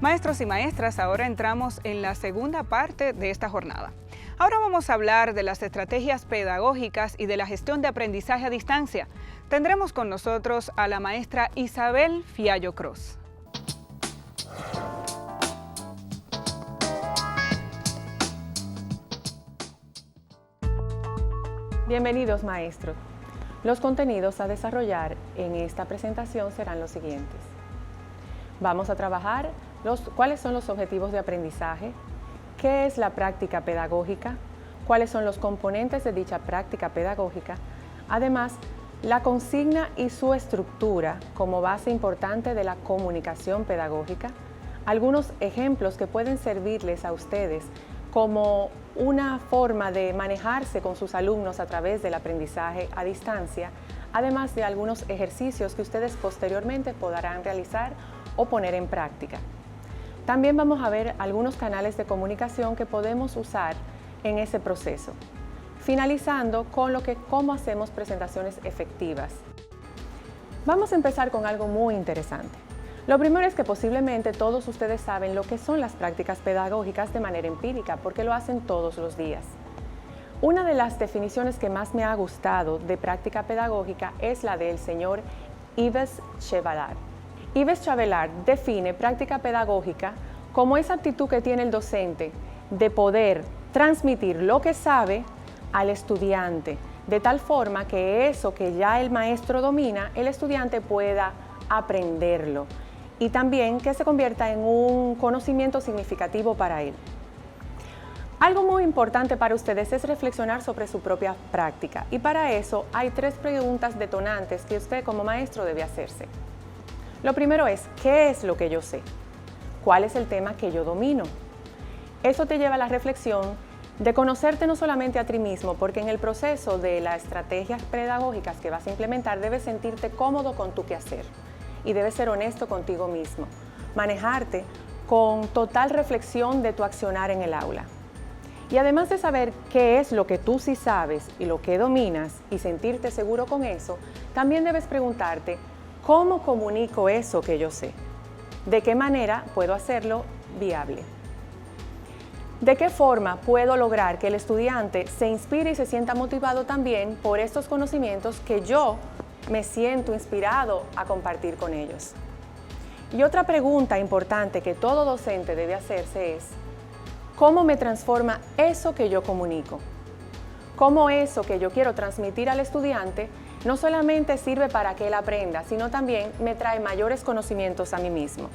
Maestros y maestras, ahora entramos en la segunda parte de esta jornada. Ahora vamos a hablar de las estrategias pedagógicas y de la gestión de aprendizaje a distancia. Tendremos con nosotros a la maestra Isabel Fiallo Cruz. Bienvenidos, maestros. Los contenidos a desarrollar en esta presentación serán los siguientes. Vamos a trabajar cuáles son los objetivos de aprendizaje, qué es la práctica pedagógica, cuáles son los componentes de dicha práctica pedagógica, además, la consigna y su estructura como base importante de la comunicación pedagógica, algunos ejemplos que pueden servirles a ustedes como una forma de manejarse con sus alumnos a través del aprendizaje a distancia, además de algunos ejercicios que ustedes posteriormente podrán realizar o poner en práctica. También vamos a ver algunos canales de comunicación que podemos usar en ese proceso, finalizando con cómo hacemos presentaciones efectivas. Vamos a empezar con algo muy interesante. Lo primero es que posiblemente todos ustedes saben lo que son las prácticas pedagógicas de manera empírica, porque lo hacen todos los días. Una de las definiciones que más me ha gustado de práctica pedagógica es la del señor Yves Chevallard. Yves Chevallard define práctica pedagógica como esa actitud que tiene el docente de poder transmitir lo que sabe al estudiante, de tal forma que eso que ya el maestro domina, el estudiante pueda aprenderlo y también que se convierta en un conocimiento significativo para él. Algo muy importante para ustedes es reflexionar sobre su propia práctica y para eso hay 3 preguntas detonantes que usted como maestro debe hacerse. Lo primero es, ¿qué es lo que yo sé? ¿Cuál es el tema que yo domino? Eso te lleva a la reflexión de conocerte no solamente a ti mismo, porque en el proceso de las estrategias pedagógicas que vas a implementar debes sentirte cómodo con tu quehacer y debes ser honesto contigo mismo, manejarte con total reflexión de tu accionar en el aula. Y además de saber qué es lo que tú sí sabes y lo que dominas y sentirte seguro con eso, también debes preguntarte, ¿cómo comunico eso que yo sé? ¿De qué manera puedo hacerlo viable? ¿De qué forma puedo lograr que el estudiante se inspire y se sienta motivado también por estos conocimientos que yo me siento inspirado a compartir con ellos? Y otra pregunta importante que todo docente debe hacerse es, ¿cómo me transforma eso que yo comunico? ¿Cómo eso que yo quiero transmitir al estudiante no solamente sirve para que él aprenda, sino también me trae mayores conocimientos a mí mismo?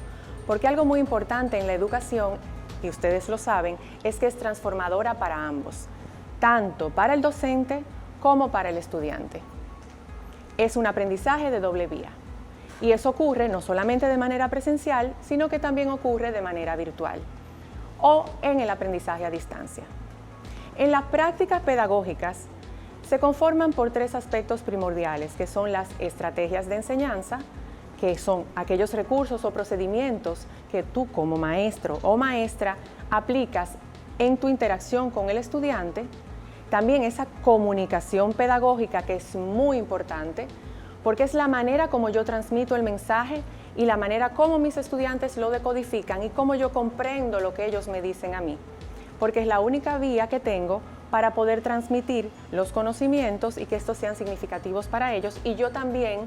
Porque algo muy importante en la educación, y ustedes lo saben, es que es transformadora para ambos, tanto para el docente como para el estudiante. Es un aprendizaje de doble vía. Y eso ocurre no solamente de manera presencial, sino que también ocurre de manera virtual o en el aprendizaje a distancia. En las prácticas pedagógicas se conforman por 3 aspectos primordiales, que son las estrategias de enseñanza, que son aquellos recursos o procedimientos que tú como maestro o maestra aplicas en tu interacción con el estudiante. También esa comunicación pedagógica que es muy importante, porque es la manera como yo transmito el mensaje y la manera como mis estudiantes lo decodifican y cómo yo comprendo lo que ellos me dicen a mí, porque es la única vía que tengo para poder transmitir los conocimientos y que estos sean significativos para ellos y yo también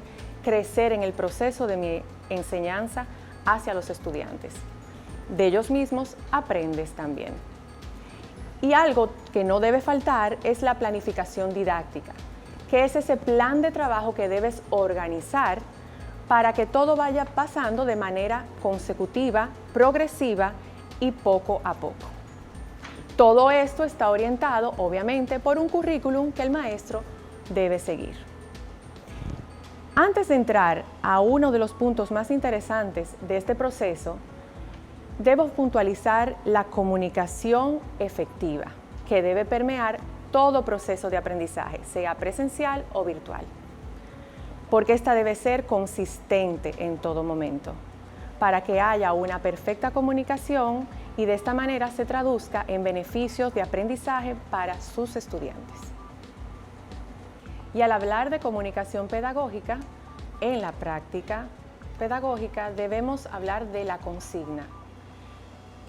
crecer en el proceso de mi enseñanza hacia los estudiantes. De ellos mismos aprendes también. Y algo que no debe faltar es la planificación didáctica, que es ese plan de trabajo que debes organizar para que todo vaya pasando de manera consecutiva, progresiva y poco a poco. Todo esto está orientado, obviamente, por un currículum que el maestro debe seguir. Antes de entrar a uno de los puntos más interesantes de este proceso, debo puntualizar la comunicación efectiva, que debe permear todo proceso de aprendizaje, sea presencial o virtual. Porque esta debe ser consistente en todo momento, para que haya una perfecta comunicación y de esta manera se traduzca en beneficios de aprendizaje para sus estudiantes. Y al hablar de comunicación pedagógica, en la práctica pedagógica debemos hablar de la consigna.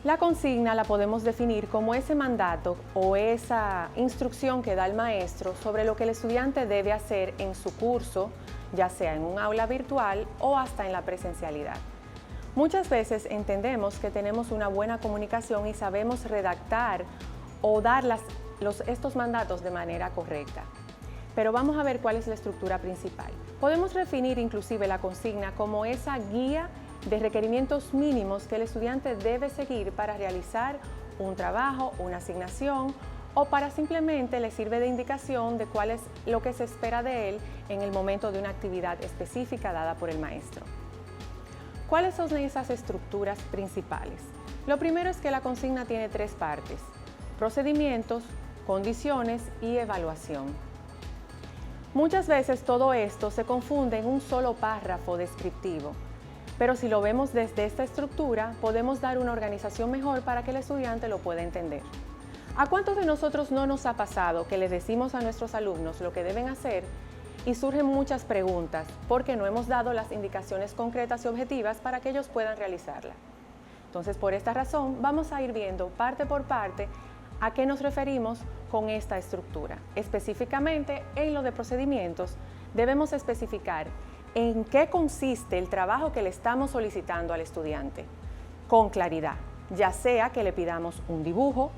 La consigna la podemos definir como ese mandato o esa instrucción que da el maestro sobre lo que el estudiante debe hacer en su curso, ya sea en un aula virtual o hasta en la presencialidad. Muchas veces entendemos que tenemos una buena comunicación y sabemos redactar o dar estos mandatos de manera correcta. Pero vamos a ver cuál es la estructura principal. Podemos definir inclusive la consigna como esa guía de requerimientos mínimos que el estudiante debe seguir para realizar un trabajo, una asignación o para simplemente le sirve de indicación de cuál es lo que se espera de él en el momento de una actividad específica dada por el maestro. ¿Cuáles son esas estructuras principales? Lo primero es que la consigna tiene 3 partes: procedimientos, condiciones y evaluación. Muchas veces todo esto se confunde en un solo párrafo descriptivo, pero si lo vemos desde esta estructura, podemos dar una organización mejor para que el estudiante lo pueda entender. ¿A cuántos de nosotros no nos ha pasado que le decimos a nuestros alumnos lo que deben hacer y surgen muchas preguntas porque no hemos dado las indicaciones concretas y objetivas para que ellos puedan realizarla? Entonces, por esta razón, vamos a ir viendo parte por parte a qué nos referimos con esta estructura. Específicamente, en lo de procedimientos, debemos especificar en qué consiste el trabajo que le estamos solicitando al estudiante, con claridad, ya sea que le pidamos un dibujo,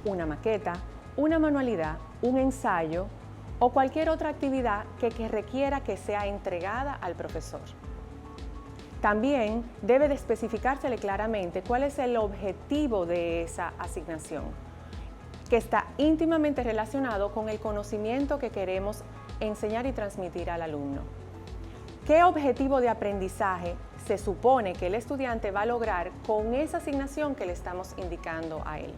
una maqueta, una manualidad, un ensayo o cualquier otra actividad que requiera que sea entregada al profesor. También debe de especificársele claramente cuál es el objetivo de esa asignación, que está íntimamente relacionado con el conocimiento que queremos enseñar y transmitir al alumno. ¿Qué objetivo de aprendizaje se supone que el estudiante va a lograr con esa asignación que le estamos indicando a él?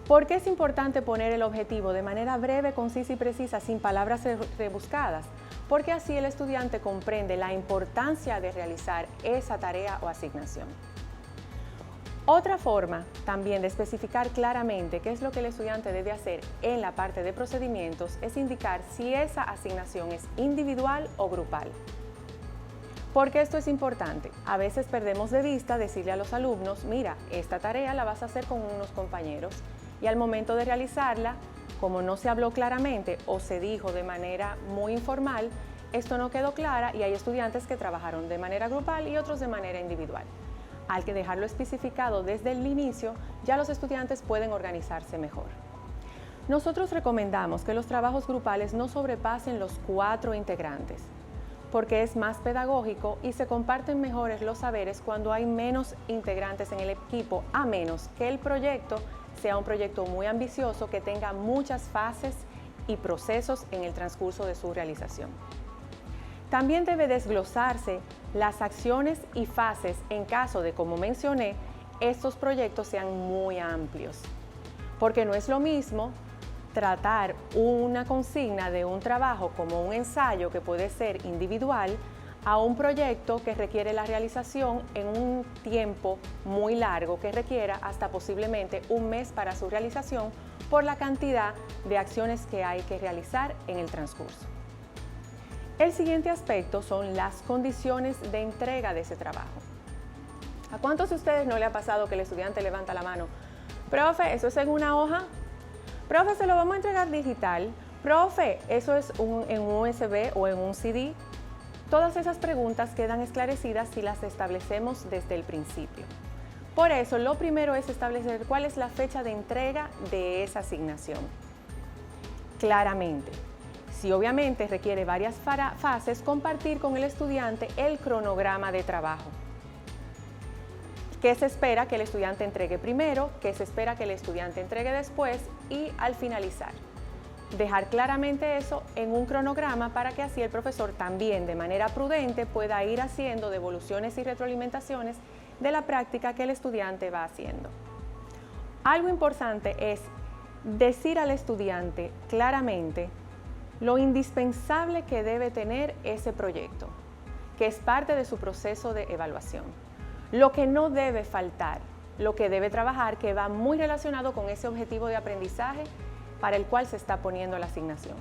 ¿Por qué es importante poner el objetivo de manera breve, concisa y precisa, sin palabras rebuscadas? Porque así el estudiante comprende la importancia de realizar esa tarea o asignación. Otra forma también de especificar claramente qué es lo que el estudiante debe hacer en la parte de procedimientos es indicar si esa asignación es individual o grupal. ¿Por qué esto es importante? A veces perdemos de vista decirle a los alumnos: mira, esta tarea la vas a hacer con unos compañeros, y al momento de realizarla, como no se habló claramente o se dijo de manera muy informal, esto no quedó clara y hay estudiantes que trabajaron de manera grupal y otros de manera individual. Al que dejarlo especificado desde el inicio, ya los estudiantes pueden organizarse mejor. Nosotros recomendamos que los trabajos grupales no sobrepasen los 4 integrantes, porque es más pedagógico y se comparten mejores los saberes cuando hay menos integrantes en el equipo, a menos que el proyecto sea un proyecto muy ambicioso que tenga muchas fases y procesos en el transcurso de su realización. También debe desglosarse las acciones y fases en caso de, como mencioné, estos proyectos sean muy amplios, porque no es lo mismo tratar una consigna de un trabajo como un ensayo que puede ser individual a un proyecto que requiere la realización en un tiempo muy largo, que requiera hasta posiblemente un mes para su realización por la cantidad de acciones que hay que realizar en el transcurso. El siguiente aspecto son las condiciones de entrega de ese trabajo. ¿A cuántos de ustedes no le ha pasado que el estudiante levanta la mano? Profe, ¿eso es en una hoja? Profe, ¿se lo vamos a entregar digital? Profe, ¿eso es en un USB o en un CD? Todas esas preguntas quedan esclarecidas si las establecemos desde el principio. Por eso, lo primero es establecer cuál es la fecha de entrega de esa asignación. Claramente. Si obviamente requiere varias fases, compartir con el estudiante el cronograma de trabajo. ¿Qué se espera que el estudiante entregue primero? ¿Qué se espera que el estudiante entregue después? Y al finalizar, dejar claramente eso en un cronograma para que así el profesor también de manera prudente pueda ir haciendo devoluciones y retroalimentaciones de la práctica que el estudiante va haciendo. Algo importante es decir al estudiante claramente lo indispensable que debe tener ese proyecto, que es parte de su proceso de evaluación. Lo que no debe faltar, lo que debe trabajar, que va muy relacionado con ese objetivo de aprendizaje para el cual se está poniendo la asignación.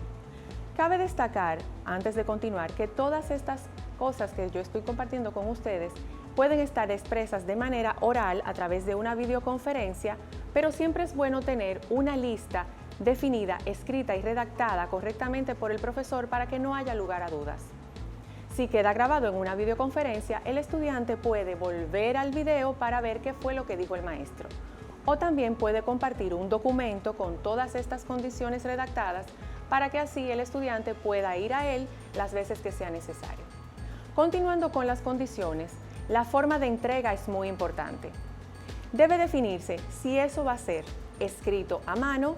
Cabe destacar, antes de continuar, que todas estas cosas que yo estoy compartiendo con ustedes pueden estar expresas de manera oral a través de una videoconferencia, pero siempre es bueno tener una lista definida, escrita y redactada correctamente por el profesor para que no haya lugar a dudas. Si queda grabado en una videoconferencia, el estudiante puede volver al video para ver qué fue lo que dijo el maestro. O también puede compartir un documento con todas estas condiciones redactadas para que así el estudiante pueda ir a él las veces que sea necesario. Continuando con las condiciones, la forma de entrega es muy importante. Debe definirse si eso va a ser escrito a mano,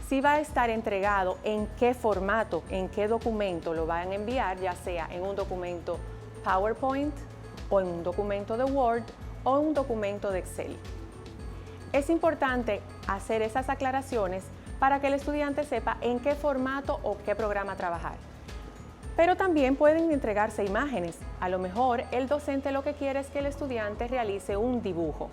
si va a estar entregado, en qué formato, en qué documento lo van a enviar, ya sea en un documento PowerPoint o en un documento de Word o en un documento de Excel. Es importante hacer esas aclaraciones para que el estudiante sepa en qué formato o qué programa trabajar. Pero también pueden entregarse imágenes. A lo mejor el docente lo que quiere es que el estudiante realice un dibujo,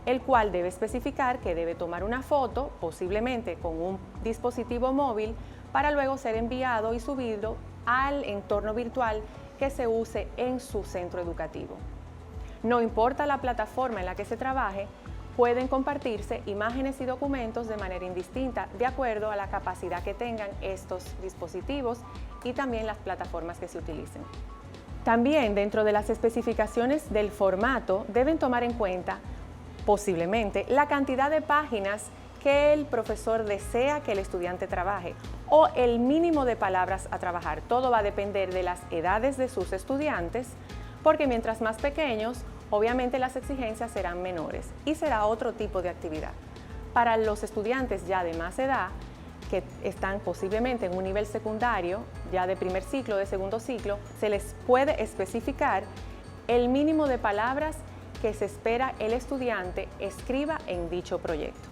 el cual debe especificar que debe tomar una foto, posiblemente con un dispositivo móvil, para luego ser enviado y subido al entorno virtual que se use en su centro educativo. No importa la plataforma en la que se trabaje, pueden compartirse imágenes y documentos de manera indistinta, de acuerdo a la capacidad que tengan estos dispositivos y también las plataformas que se utilicen. También dentro de las especificaciones del formato deben tomar en cuenta posiblemente la cantidad de páginas que el profesor desea que el estudiante trabaje o el mínimo de palabras a trabajar. Todo va a depender de las edades de sus estudiantes, porque mientras más pequeños, obviamente las exigencias serán menores y será otro tipo de actividad. Para los estudiantes ya de más edad, que están posiblemente en un nivel secundario, ya de primer ciclo, de segundo ciclo, se les puede especificar el mínimo de palabras que se espera el estudiante escriba en dicho proyecto.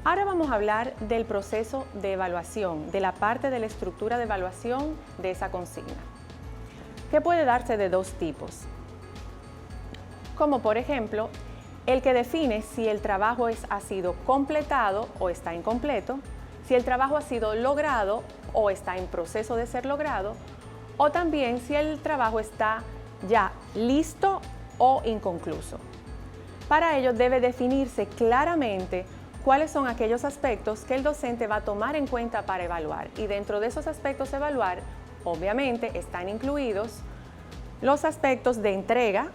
Ahora vamos a hablar del proceso de evaluación, de la parte de la estructura de evaluación de esa consigna, que puede darse de dos tipos, como por ejemplo, el que define si el trabajo ha sido completado o está incompleto, si el trabajo ha sido logrado o está en proceso de ser logrado, o también si el trabajo está ya listo o inconcluso. Para ello debe definirse claramente cuáles son aquellos aspectos que el docente va a tomar en cuenta para evaluar, y dentro de esos aspectos a evaluar, obviamente están incluidos los aspectos de entrega,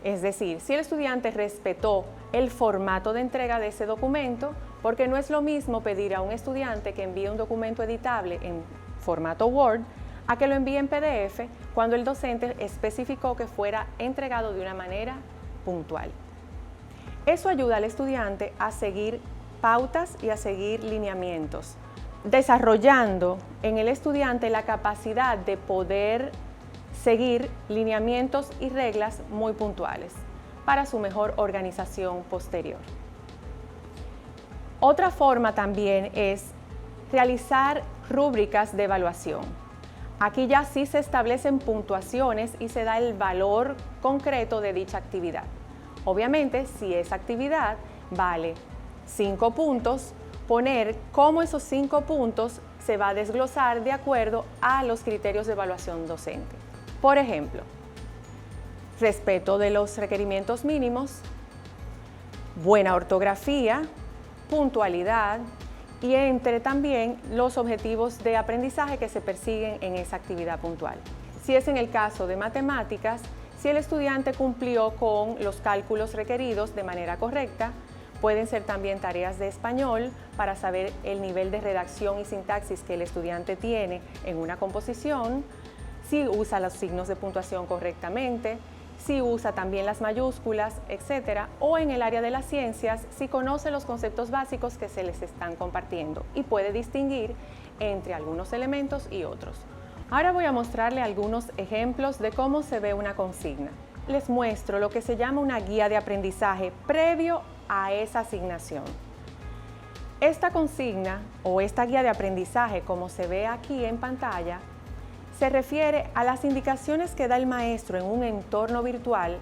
es decir, si el estudiante respetó el formato de entrega de ese documento, porque no es lo mismo pedir a un estudiante que envíe un documento editable en formato Word a que lo envíe en PDF cuando el docente especificó que fuera entregado de una manera puntual. Eso ayuda al estudiante a seguir pautas y a seguir lineamientos, desarrollando en el estudiante la capacidad de poder seguir lineamientos y reglas muy puntuales para su mejor organización posterior. Otra forma también es realizar rúbricas de evaluación. Aquí ya sí se establecen puntuaciones y se da el valor concreto de dicha actividad. Obviamente, si esa actividad vale 5 puntos, poner cómo esos 5 puntos se va a desglosar de acuerdo a los criterios de evaluación docente. Por ejemplo, respeto de los requerimientos mínimos, buena ortografía, puntualidad y entre también los objetivos de aprendizaje que se persiguen en esa actividad puntual. Si es en el caso de matemáticas, si el estudiante cumplió con los cálculos requeridos de manera correcta, pueden ser también tareas de español para saber el nivel de redacción y sintaxis que el estudiante tiene en una composición, si usa los signos de puntuación correctamente, si usa también las mayúsculas, etc. O en el área de las ciencias, si conoce los conceptos básicos que se les están compartiendo y puede distinguir entre algunos elementos y otros. Ahora voy a mostrarle algunos ejemplos de cómo se ve una consigna. Les muestro lo que se llama una guía de aprendizaje previo a esa asignación. Esta consigna o esta guía de aprendizaje, como se ve aquí en pantalla, se refiere a las indicaciones que da el maestro en un entorno virtual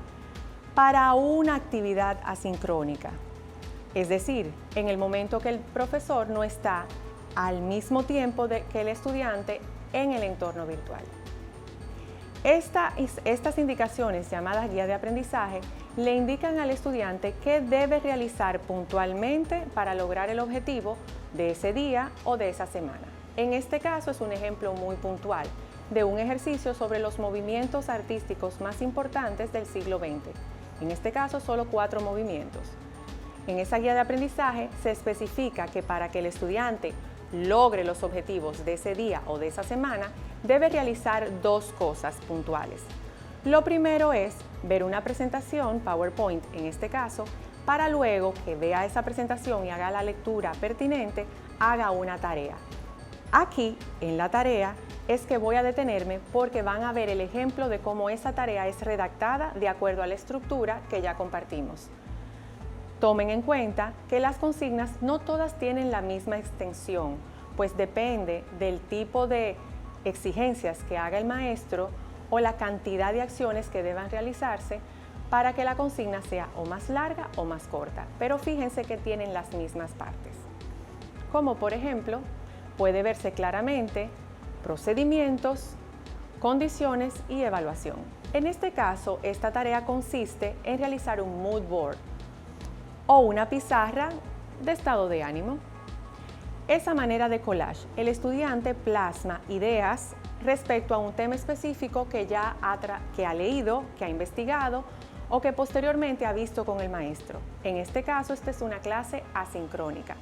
para una actividad asincrónica. Es decir, en el momento que el profesor no está al mismo tiempo que el estudiante en el entorno virtual. Estas indicaciones, llamadas guía de aprendizaje, le indican al estudiante qué debe realizar puntualmente para lograr el objetivo de ese día o de esa semana. En este caso es un ejemplo muy puntual de un ejercicio sobre los movimientos artísticos más importantes del siglo XX. En este caso, solo 4 movimientos. En esa guía de aprendizaje se especifica que para que el estudiante logre los objetivos de ese día o de esa semana, debe realizar 2 cosas puntuales. Lo primero es ver una presentación, PowerPoint en este caso, para luego que vea esa presentación y haga la lectura pertinente, haga una tarea. Aquí, en la tarea, es que voy a detenerme porque van a ver el ejemplo de cómo esa tarea es redactada de acuerdo a la estructura que ya compartimos. Tomen en cuenta que las consignas no todas tienen la misma extensión, pues depende del tipo de exigencias que haga el maestro o la cantidad de acciones que deban realizarse para que la consigna sea o más larga o más corta, pero fíjense que tienen las mismas partes. Como por ejemplo, puede verse claramente procedimientos, condiciones y evaluación. En este caso, esta tarea consiste en realizar un mood board o una pizarra de estado de ánimo. Esa manera de collage, el estudiante plasma ideas respecto a un tema específico que ha leído, que ha investigado o que posteriormente ha visto con el maestro. En este caso, esta es una clase asincrónica.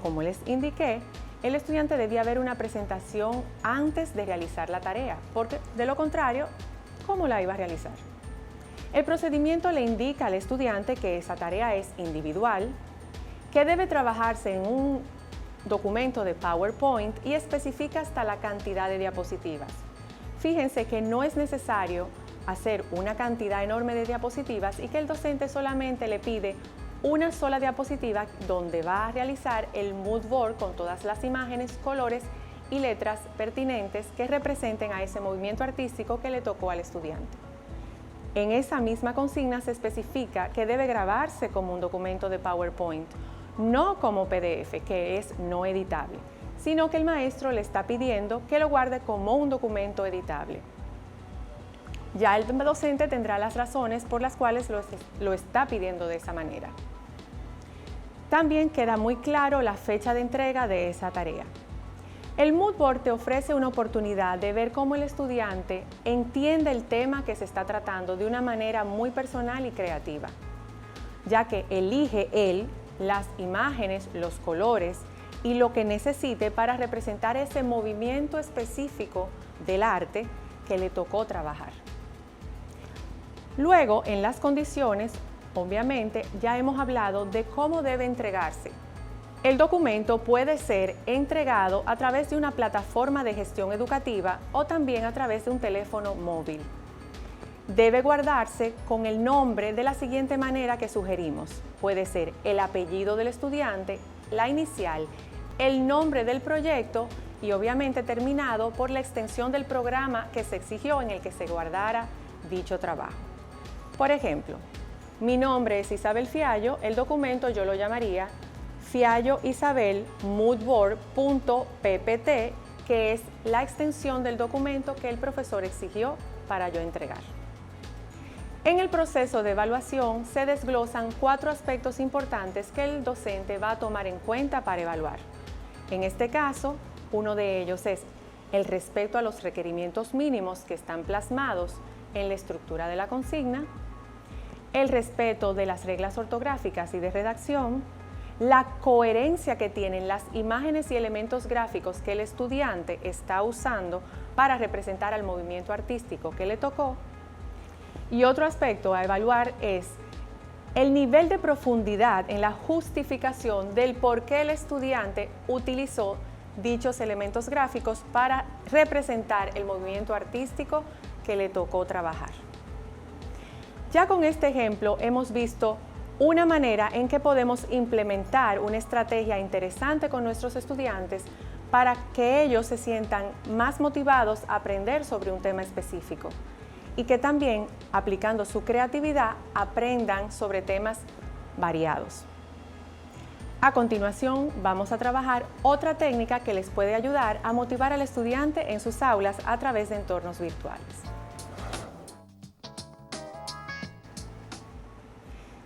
Como les indiqué, el estudiante debía ver una presentación antes de realizar la tarea, porque de lo contrario, ¿cómo la iba a realizar? El procedimiento le indica al estudiante que esa tarea es individual, que debe trabajarse en un documento de PowerPoint y especifica hasta la cantidad de diapositivas. Fíjense que no es necesario hacer una cantidad enorme de diapositivas y que el docente solamente le pide una sola diapositiva donde va a realizar el mood board con todas las imágenes, colores y letras pertinentes que representen a ese movimiento artístico que le tocó al estudiante. En esa misma consigna se especifica que debe grabarse como un documento de PowerPoint, no como PDF, que es no editable, sino que el maestro le está pidiendo que lo guarde como un documento editable. Ya el docente tendrá las razones por las cuales lo está pidiendo de esa manera. También queda muy claro la fecha de entrega de esa tarea. El mood board te ofrece una oportunidad de ver cómo el estudiante entiende el tema que se está tratando de una manera muy personal y creativa, ya que elige él las imágenes, los colores y lo que necesite para representar ese movimiento específico del arte que le tocó trabajar. Luego, en las condiciones, obviamente, ya hemos hablado de cómo debe entregarse. El documento puede ser entregado a través de una plataforma de gestión educativa o también a través de un teléfono móvil. Debe guardarse con el nombre de la siguiente manera que sugerimos. Puede ser el apellido del estudiante, la inicial, el nombre del proyecto y obviamente terminado por la extensión del programa que se exigió en el que se guardara dicho trabajo. Por ejemplo, mi nombre es Isabel Fiallo, el documento yo lo llamaría Fiallo Isabel moodboard.ppt, que es la extensión del documento que el profesor exigió para yo entregar. En el proceso de evaluación se desglosan 4 aspectos importantes que el docente va a tomar en cuenta para evaluar. En este caso, uno de ellos es el respeto a los requerimientos mínimos que están plasmados en la estructura de la consigna, el respeto de las reglas ortográficas y de redacción, la coherencia que tienen las imágenes y elementos gráficos que el estudiante está usando para representar al movimiento artístico que le tocó. Y otro aspecto a evaluar es el nivel de profundidad en la justificación del por qué el estudiante utilizó dichos elementos gráficos para representar el movimiento artístico que le tocó trabajar. Ya con este ejemplo hemos visto una manera en que podemos implementar una estrategia interesante con nuestros estudiantes para que ellos se sientan más motivados a aprender sobre un tema específico y que también, aplicando su creatividad, aprendan sobre temas variados. A continuación, vamos a trabajar otra técnica que les puede ayudar a motivar al estudiante en sus aulas a través de entornos virtuales.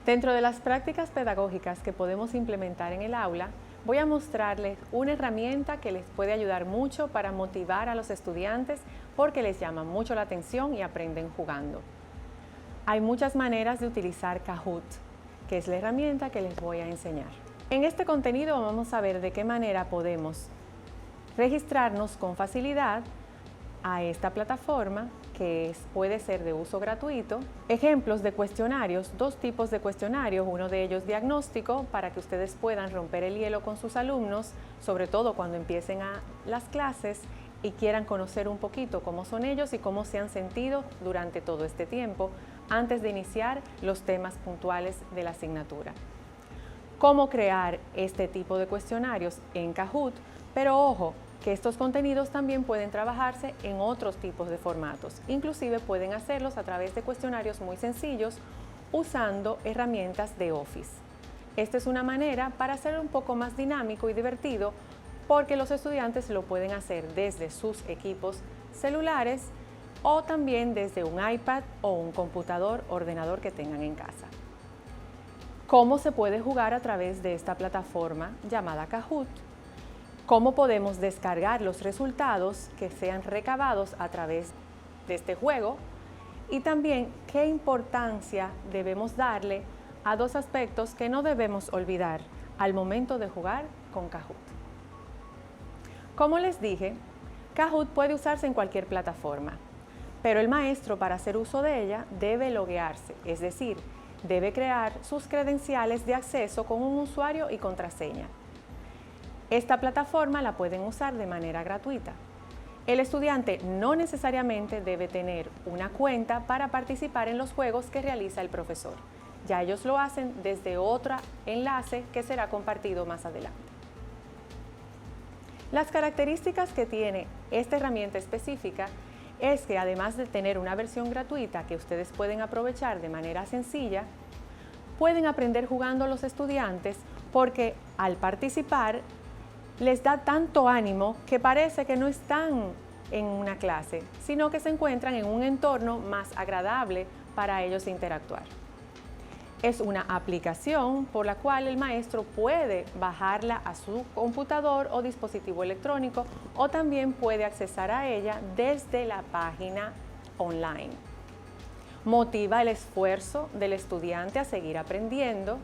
Dentro de las prácticas pedagógicas que podemos implementar en el aula, voy a mostrarles una herramienta que les puede ayudar mucho para motivar a los estudiantes porque les llama mucho la atención y aprenden jugando. Hay muchas maneras de utilizar Kahoot, que es la herramienta que les voy a enseñar. En este contenido vamos a ver de qué manera podemos registrarnos con facilidad a esta plataforma que puede ser de uso gratuito. Ejemplos de cuestionarios, dos tipos de cuestionarios, uno de ellos diagnóstico para que ustedes puedan romper el hielo con sus alumnos, sobre todo cuando empiecen las clases y quieran conocer un poquito cómo son ellos y cómo se han sentido durante todo este tiempo antes de iniciar los temas puntuales de la asignatura. Cómo crear este tipo de cuestionarios en Kahoot, pero ojo, que estos contenidos también pueden trabajarse en otros tipos de formatos. Inclusive pueden hacerlos a través de cuestionarios muy sencillos usando herramientas de Office. Esta es una manera para hacerlo un poco más dinámico y divertido porque los estudiantes lo pueden hacer desde sus equipos celulares o también desde un iPad o un computador, ordenador que tengan en casa. ¿Cómo se puede jugar a través de esta plataforma llamada Kahoot? ¿Cómo podemos descargar los resultados que sean recabados a través de este juego? Y también, ¿qué importancia debemos darle a dos aspectos que no debemos olvidar al momento de jugar con Kahoot? Como les dije, Kahoot puede usarse en cualquier plataforma, pero el maestro, para hacer uso de ella, debe loguearse, es decir, debe crear sus credenciales de acceso con un usuario y contraseña. Esta plataforma la pueden usar de manera gratuita. El estudiante no necesariamente debe tener una cuenta para participar en los juegos que realiza el profesor. Ya ellos lo hacen desde otro enlace que será compartido más adelante. Las características que tiene esta herramienta específica es que además de tener una versión gratuita que ustedes pueden aprovechar de manera sencilla, pueden aprender jugando los estudiantes porque al participar les da tanto ánimo que parece que no están en una clase, sino que se encuentran en un entorno más agradable para ellos interactuar. Es una aplicación por la cual el maestro puede bajarla a su computador o dispositivo electrónico o también puede accesar a ella desde la página online. Motiva el esfuerzo del estudiante a seguir aprendiendo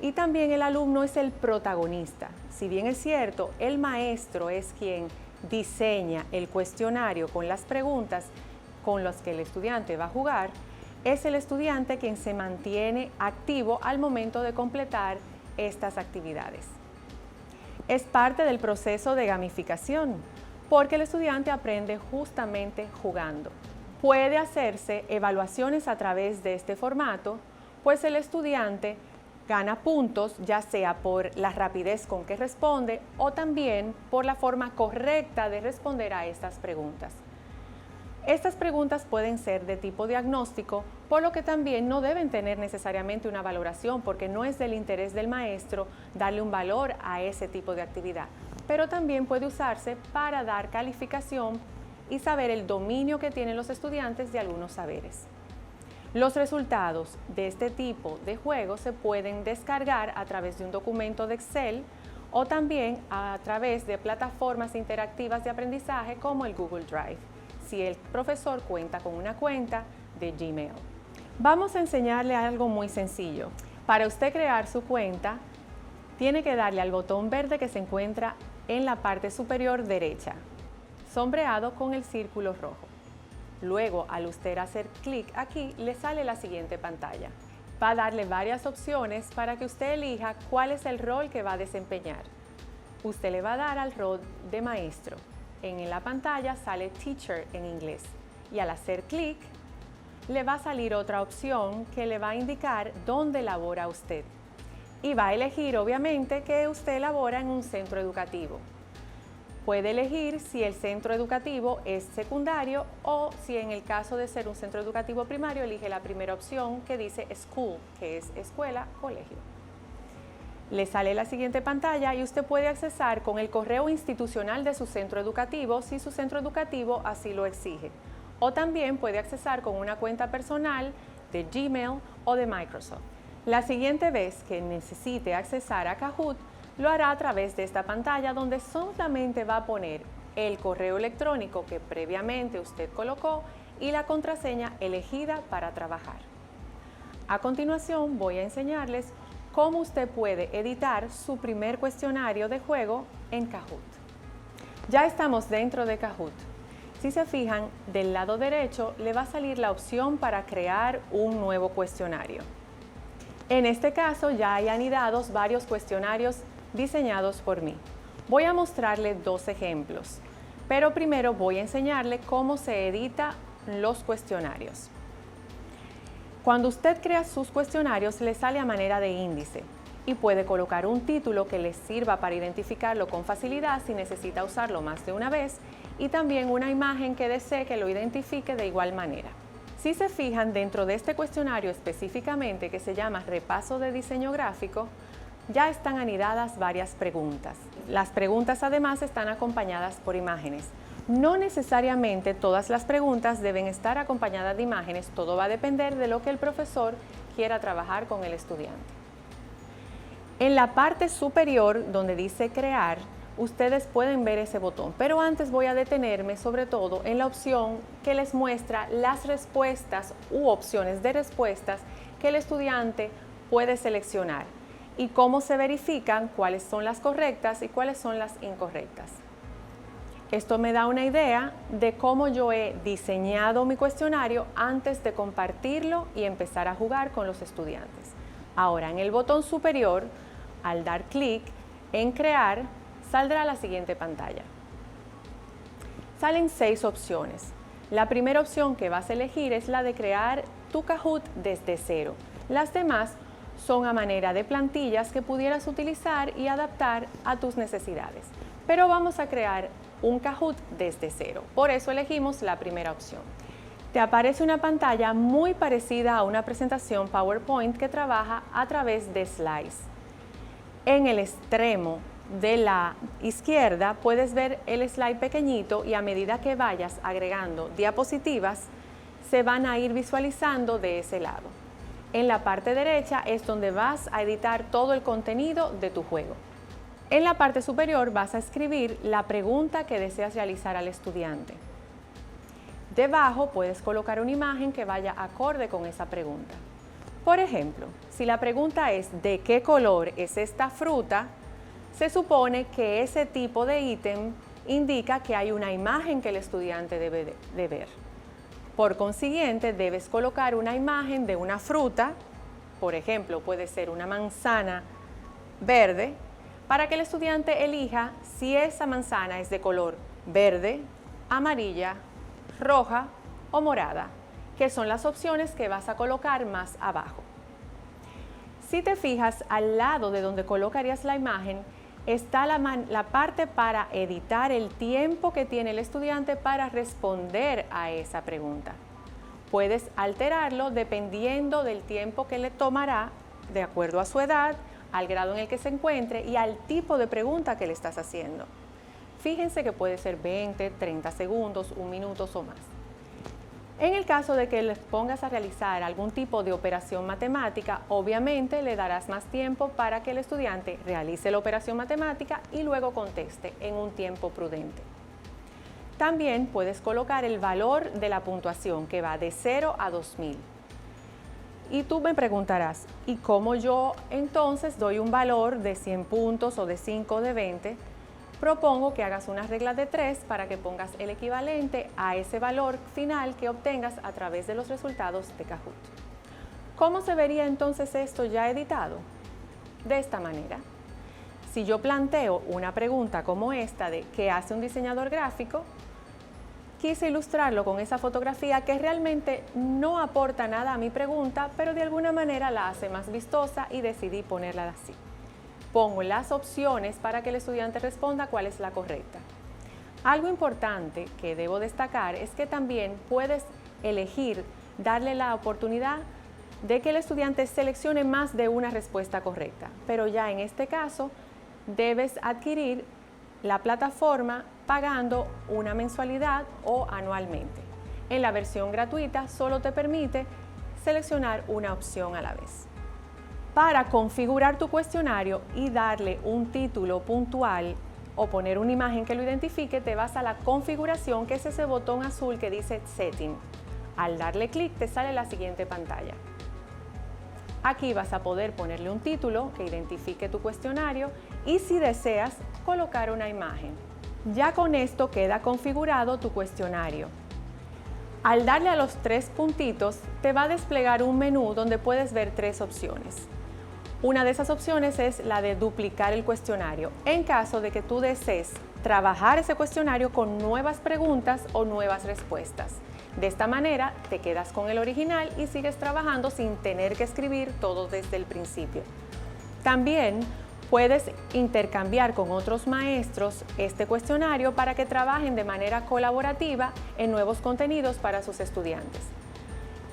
y también el alumno es el protagonista. Si bien es cierto, el maestro es quien diseña el cuestionario con las preguntas con las que el estudiante va a jugar, es el estudiante quien se mantiene activo al momento de completar estas actividades. Es parte del proceso de gamificación, porque el estudiante aprende justamente jugando. Puede hacerse evaluaciones a través de este formato, pues el estudiante gana puntos, ya sea por la rapidez con que responde o también por la forma correcta de responder a estas preguntas. Estas preguntas pueden ser de tipo diagnóstico, por lo que también no deben tener necesariamente una valoración, porque no es del interés del maestro darle un valor a ese tipo de actividad, pero también puede usarse para dar calificación y saber el dominio que tienen los estudiantes de algunos saberes. Los resultados de este tipo de juegos se pueden descargar a través de un documento de Excel o también a través de plataformas interactivas de aprendizaje como el Google Drive, si el profesor cuenta con una cuenta de Gmail. Vamos a enseñarle algo muy sencillo. Para usted crear su cuenta, tiene que darle al botón verde que se encuentra en la parte superior derecha, sombreado con el círculo rojo. Luego, al usted hacer clic aquí, le sale la siguiente pantalla. Va a darle varias opciones para que usted elija cuál es el rol que va a desempeñar. Usted le va a dar al rol de maestro. En la pantalla sale Teacher en inglés y al hacer clic le va a salir otra opción que le va a indicar dónde labora usted y va a elegir obviamente que usted labora en un centro educativo. Puede elegir si el centro educativo es secundario o si en el caso de ser un centro educativo primario elige la primera opción que dice School, que es escuela, colegio. Le sale la siguiente pantalla y usted puede accesar con el correo institucional de su centro educativo si su centro educativo así lo exige. O también puede accesar con una cuenta personal de Gmail o de Microsoft. La siguiente vez que necesite accesar a Kahoot, lo hará a través de esta pantalla donde solamente va a poner el correo electrónico que previamente usted colocó y la contraseña elegida para trabajar. A continuación voy a enseñarles cómo usted puede editar su primer cuestionario de juego en Kahoot. Ya estamos dentro de Kahoot. Si se fijan, del lado derecho le va a salir la opción para crear un nuevo cuestionario. En este caso ya hay anidados varios cuestionarios diseñados por mí. Voy a mostrarle dos ejemplos, pero primero voy a enseñarle cómo se edita los cuestionarios. Cuando usted crea sus cuestionarios, le sale a manera de índice y puede colocar un título que le sirva para identificarlo con facilidad si necesita usarlo más de una vez y también una imagen que desee que lo identifique de igual manera. Si se fijan, dentro de este cuestionario específicamente que se llama Repaso de Diseño Gráfico, ya están anidadas varias preguntas. Las preguntas además están acompañadas por imágenes. No necesariamente todas las preguntas deben estar acompañadas de imágenes, todo va a depender de lo que el profesor quiera trabajar con el estudiante. En la parte superior donde dice Crear, ustedes pueden ver ese botón, pero antes voy a detenerme sobre todo en la opción que les muestra las respuestas u opciones de respuestas que el estudiante puede seleccionar y cómo se verifican cuáles son las correctas y cuáles son las incorrectas. Esto me da una idea de cómo yo he diseñado mi cuestionario antes de compartirlo y empezar a jugar con los estudiantes. Ahora, en el botón superior, al dar clic en Crear, saldrá la siguiente pantalla. Salen 6 opciones. La primera opción que vas a elegir es la de crear tu Kahoot desde cero. Las demás son a manera de plantillas que pudieras utilizar y adaptar a tus necesidades. Pero vamos a crear un Kahoot desde cero. Por eso elegimos la primera opción. Te aparece una pantalla muy parecida a una presentación PowerPoint que trabaja a través de slides. En el extremo de la izquierda puedes ver el slide pequeñito y a medida que vayas agregando diapositivas, se van a ir visualizando de ese lado. En la parte derecha es donde vas a editar todo el contenido de tu juego. En la parte superior vas a escribir la pregunta que deseas realizar al estudiante. Debajo puedes colocar una imagen que vaya acorde con esa pregunta. Por ejemplo, si la pregunta es ¿de qué color es esta fruta?, se supone que ese tipo de ítem indica que hay una imagen que el estudiante debe de ver. Por consiguiente, debes colocar una imagen de una fruta, por ejemplo, puede ser una manzana verde, para que el estudiante elija si esa manzana es de color verde, amarilla, roja o morada, que son las opciones que vas a colocar más abajo. Si te fijas, al lado de donde colocarías la imagen, está la parte para editar el tiempo que tiene el estudiante para responder a esa pregunta. Puedes alterarlo dependiendo del tiempo que le tomará, de acuerdo a su edad, al grado en el que se encuentre y al tipo de pregunta que le estás haciendo. Fíjense que puede ser 20, 30 segundos, 1 minuto o más. En el caso de que les pongas a realizar algún tipo de operación matemática, obviamente le darás más tiempo para que el estudiante realice la operación matemática y luego conteste en un tiempo prudente. También puedes colocar el valor de la puntuación que va de 0 a 2000. Y tú me preguntarás, ¿y cómo yo entonces doy un valor de 100 puntos o de 5 o de 20? Propongo que hagas una regla de 3 para que pongas el equivalente a ese valor final que obtengas a través de los resultados de Kahoot. ¿Cómo se vería entonces esto ya editado? De esta manera. Si yo planteo una pregunta como esta de ¿qué hace un diseñador gráfico?, quise ilustrarlo con esa fotografía que realmente no aporta nada a mi pregunta, pero de alguna manera la hace más vistosa y decidí ponerla así. Pongo las opciones para que el estudiante responda cuál es la correcta. Algo importante que debo destacar es que también puedes elegir darle la oportunidad de que el estudiante seleccione más de una respuesta correcta, pero ya en este caso debes adquirir la plataforma pagando una mensualidad o anualmente. En la versión gratuita solo te permite seleccionar una opción a la vez. para configurar tu cuestionario y darle un título puntual o poner una imagen que lo identifique, te vas a la configuración, que es ese botón azul que dice Setting. Al darle clic te sale la siguiente pantalla. Aquí vas a poder ponerle un título que identifique tu cuestionario y, si deseas, colocar una imagen. Ya con esto queda configurado tu cuestionario. Al darle a los 3 puntitos, te va a desplegar un menú donde puedes ver 3 opciones. Una de esas opciones es la de duplicar el cuestionario, en caso de que tú desees trabajar ese cuestionario con nuevas preguntas o nuevas respuestas. De esta manera te quedas con el original y sigues trabajando sin tener que escribir todo desde el principio. También puedes intercambiar con otros maestros este cuestionario para que trabajen de manera colaborativa en nuevos contenidos para sus estudiantes.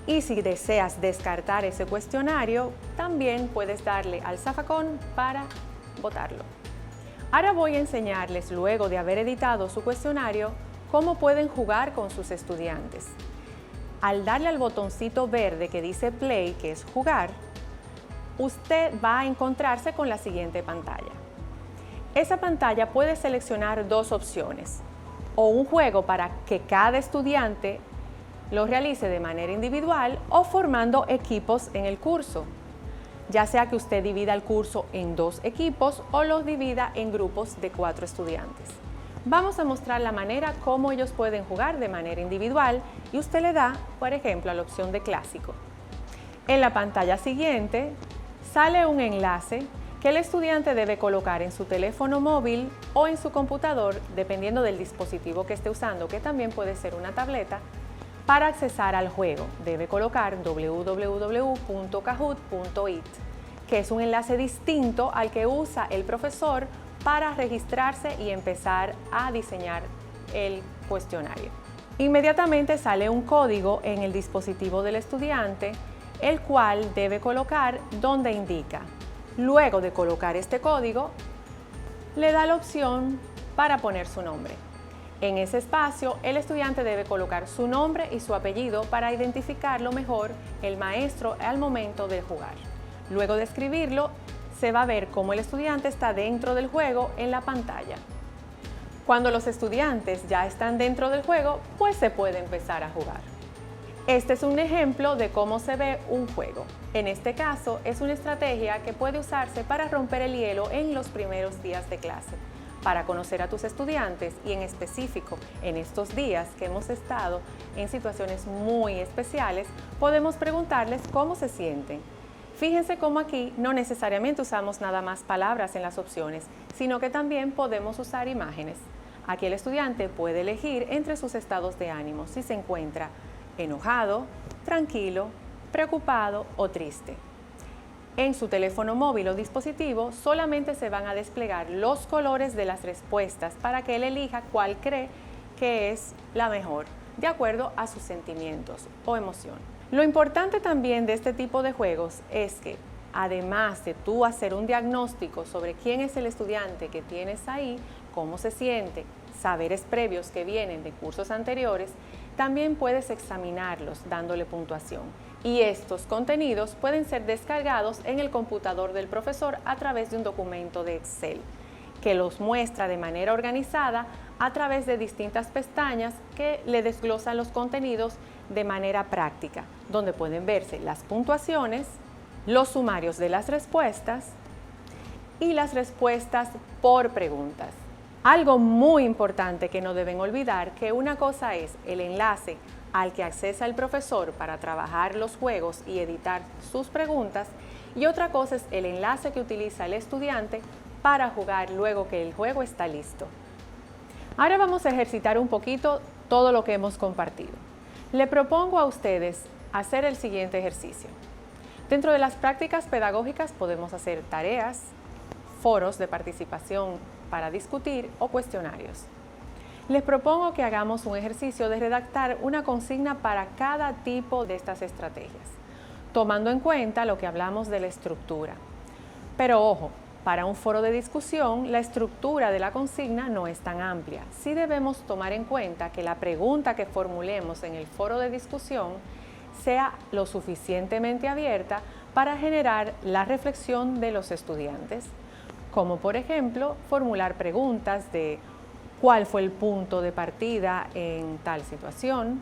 Y si deseas descartar ese cuestionario, también puedes darle al zafacón para botarlo. Ahora voy a enseñarles, luego de haber editado su cuestionario, cómo pueden jugar con sus estudiantes. Al darle al botoncito verde que dice Play, que es jugar, usted va a encontrarse con la siguiente pantalla. Esa pantalla puede seleccionar 2 opciones: o un juego para que cada estudiante lo realice de manera individual, o formando equipos en el curso, ya sea que usted divida el curso en 2 equipos o los divida en grupos de 4 estudiantes. Vamos a mostrar la manera como ellos pueden jugar de manera individual y usted le da, por ejemplo, a la opción de clásico. En la pantalla siguiente sale un enlace que el estudiante debe colocar en su teléfono móvil o en su computador, dependiendo del dispositivo que esté usando, que también puede ser una tableta. Para accesar al juego, debe colocar www.kahoot.it, que es un enlace distinto al que usa el profesor para registrarse y empezar a diseñar el cuestionario. Inmediatamente sale un código en el dispositivo del estudiante, el cual debe colocar donde indica. Luego de colocar este código, le da la opción para poner su nombre. En ese espacio, el estudiante debe colocar su nombre y su apellido para identificarlo mejor el maestro al momento de jugar. Luego de escribirlo, se va a ver cómo el estudiante está dentro del juego en la pantalla. Cuando los estudiantes ya están dentro del juego, pues se puede empezar a jugar. Este es un ejemplo de cómo se ve un juego. En este caso, es una estrategia que puede usarse para romper el hielo en los primeros días de clase, para conocer a tus estudiantes y, en específico, en estos días que hemos estado en situaciones muy especiales, podemos preguntarles cómo se sienten. Fíjense cómo aquí no necesariamente usamos nada más palabras en las opciones, sino que también podemos usar imágenes. Aquí el estudiante puede elegir entre sus estados de ánimo, si se encuentra enojado, tranquilo, preocupado o triste. En su teléfono móvil o dispositivo solamente se van a desplegar los colores de las respuestas para que él elija cuál cree que es la mejor, de acuerdo a sus sentimientos o emoción. Lo importante también de este tipo de juegos es que, además de tú hacer un diagnóstico sobre quién es el estudiante que tienes ahí, cómo se siente, saberes previos que vienen de cursos anteriores, también puedes examinarlos dándole puntuación. Y estos contenidos pueden ser descargados en el computador del profesor a través de un documento de Excel, que los muestra de manera organizada a través de distintas pestañas que le desglosan los contenidos de manera práctica, donde pueden verse las puntuaciones, los sumarios de las respuestas y las respuestas por preguntas. Algo muy importante que no deben olvidar, que una cosa es el enlace al que accesa el profesor para trabajar los juegos y editar sus preguntas, y otra cosa es el enlace que utiliza el estudiante para jugar luego que el juego está listo. Ahora vamos a ejercitar un poquito todo lo que hemos compartido. Le propongo a ustedes hacer el siguiente ejercicio. Dentro de las prácticas pedagógicas podemos hacer tareas, foros de participación para discutir o cuestionarios. Les propongo que hagamos un ejercicio de redactar una consigna para cada tipo de estas estrategias, tomando en cuenta lo que hablamos de la estructura. Pero ojo, para un foro de discusión, la estructura de la consigna no es tan amplia. Sí debemos tomar en cuenta que la pregunta que formulemos en el foro de discusión sea lo suficientemente abierta para generar la reflexión de los estudiantes, como por ejemplo formular preguntas de cuál fue el punto de partida en tal situación,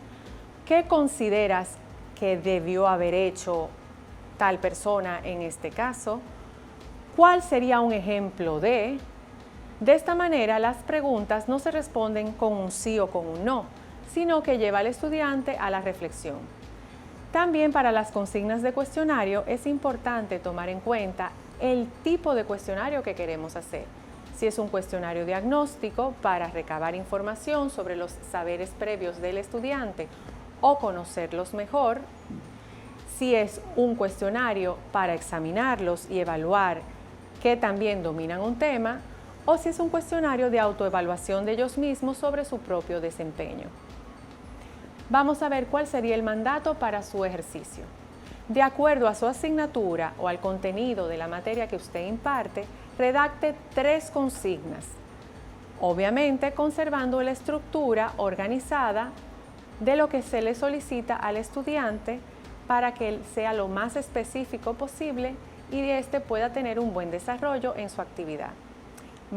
qué consideras que debió haber hecho tal persona en este caso, cuál sería un ejemplo de... De esta manera, las preguntas no se responden con un sí o con un no, sino que lleva al estudiante a la reflexión. También para las consignas de cuestionario es importante tomar en cuenta el tipo de cuestionario que queremos hacer. Si es un cuestionario diagnóstico para recabar información sobre los saberes previos del estudiante o conocerlos mejor, si es un cuestionario para examinarlos y evaluar que también dominan un tema, o si es un cuestionario de autoevaluación de ellos mismos sobre su propio desempeño. Vamos a ver cuál sería el mandato para su ejercicio. De acuerdo a su asignatura o al contenido de la materia que usted imparte, redacte 3 consignas, obviamente conservando la estructura organizada de lo que se le solicita al estudiante para que él sea lo más específico posible y éste pueda tener un buen desarrollo en su actividad.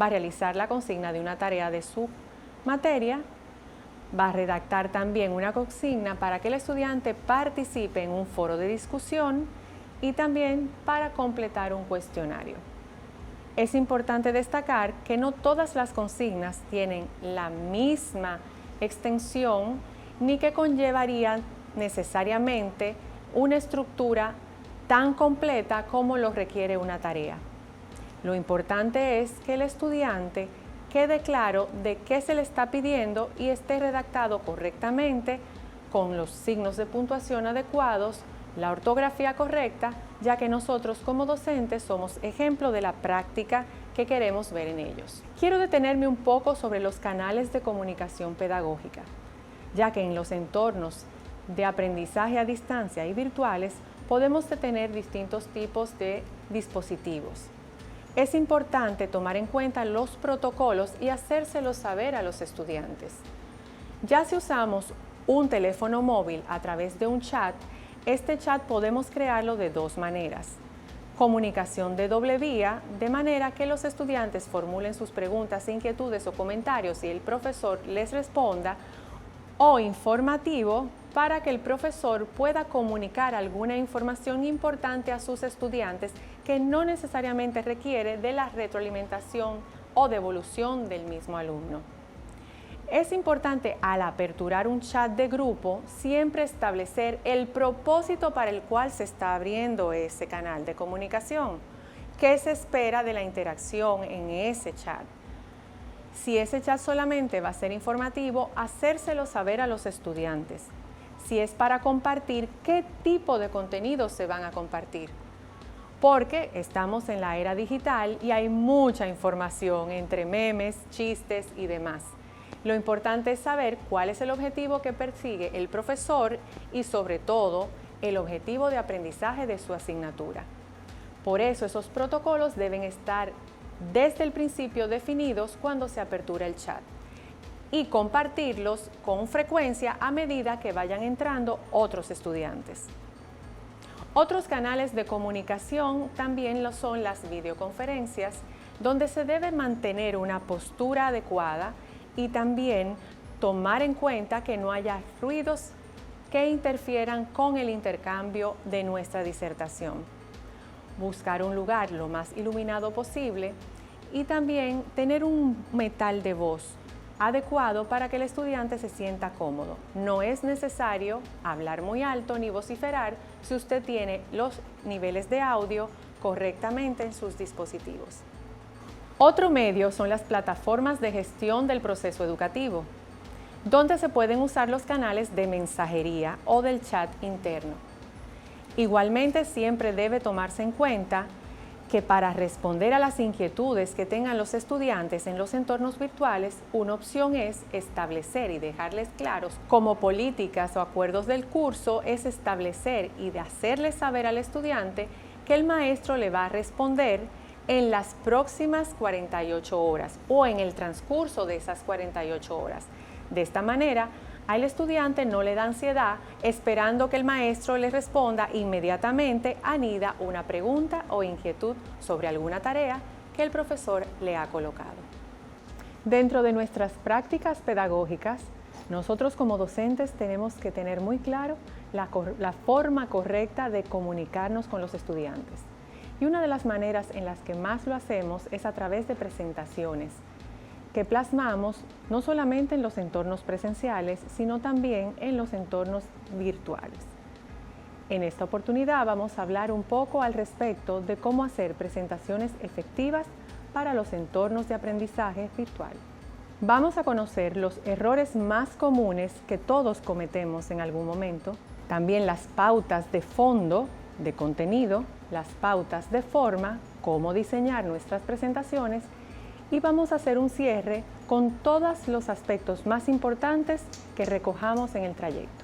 Va a realizar la consigna de una tarea de su materia, va a redactar también una consigna para que el estudiante participe en un foro de discusión y también para completar un cuestionario. Es importante destacar que no todas las consignas tienen la misma extensión ni que conllevarían necesariamente una estructura tan completa como lo requiere una tarea. Lo importante es que el estudiante quede claro de qué se le está pidiendo y esté redactado correctamente con los signos de puntuación adecuados, la ortografía correcta, ya que nosotros como docentes somos ejemplo de la práctica que queremos ver en ellos. Quiero detenerme un poco sobre los canales de comunicación pedagógica, ya que en los entornos de aprendizaje a distancia y virtuales podemos tener distintos tipos de dispositivos. Es importante tomar en cuenta los protocolos y hacérselos saber a los estudiantes. Ya si usamos un teléfono móvil a través de un chat, este chat podemos crearlo de 2 maneras. Comunicación de doble vía, de manera que los estudiantes formulen sus preguntas, inquietudes o comentarios y el profesor les responda, o informativo, para que el profesor pueda comunicar alguna información importante a sus estudiantes que no necesariamente requiere de la retroalimentación o devolución del mismo alumno. Es importante al aperturar un chat de grupo siempre establecer el propósito para el cual se está abriendo ese canal de comunicación. ¿Qué se espera de la interacción en ese chat? Si ese chat solamente va a ser informativo, hacérselo saber a los estudiantes. Si es para compartir, ¿qué tipo de contenidos se van a compartir? Porque estamos en la era digital y hay mucha información entre memes, chistes y demás. Lo importante es saber cuál es el objetivo que persigue el profesor y sobre todo el objetivo de aprendizaje de su asignatura. Por eso esos protocolos deben estar desde el principio definidos cuando se apertura el chat y compartirlos con frecuencia a medida que vayan entrando otros estudiantes. Otros canales de comunicación también lo son las videoconferencias, donde se debe mantener una postura adecuada y también tomar en cuenta que no haya ruidos que interfieran con el intercambio de nuestra disertación. Buscar un lugar lo más iluminado posible y también tener un metal de voz adecuado para que el estudiante se sienta cómodo. No es necesario hablar muy alto ni vociferar si usted tiene los niveles de audio correctamente en sus dispositivos. Otro medio son las plataformas de gestión del proceso educativo, donde se pueden usar los canales de mensajería o del chat interno. Igualmente, siempre debe tomarse en cuenta que para responder a las inquietudes que tengan los estudiantes en los entornos virtuales, una opción es establecer y dejarles claros como políticas o acuerdos del curso, es establecer y de hacerles saber al estudiante que el maestro le va a responder en las próximas 48 horas o en el transcurso de esas 48 horas. De esta manera, Al estudiante no le da ansiedad esperando que el maestro le responda inmediatamente, anida una pregunta o inquietud sobre alguna tarea que el profesor le ha colocado. Dentro de nuestras prácticas pedagógicas, nosotros como docentes tenemos que tener muy claro la forma correcta de comunicarnos con los estudiantes. Y una de las maneras en las que más lo hacemos es a través de presentaciones que plasmamos no solamente en los entornos presenciales, sino también en los entornos virtuales. En esta oportunidad vamos a hablar un poco al respecto de cómo hacer presentaciones efectivas para los entornos de aprendizaje virtual. Vamos a conocer los errores más comunes que todos cometemos en algún momento, también las pautas de fondo, de contenido, las pautas de forma, cómo diseñar nuestras presentaciones, y vamos a hacer un cierre con todos los aspectos más importantes que recojamos en el trayecto.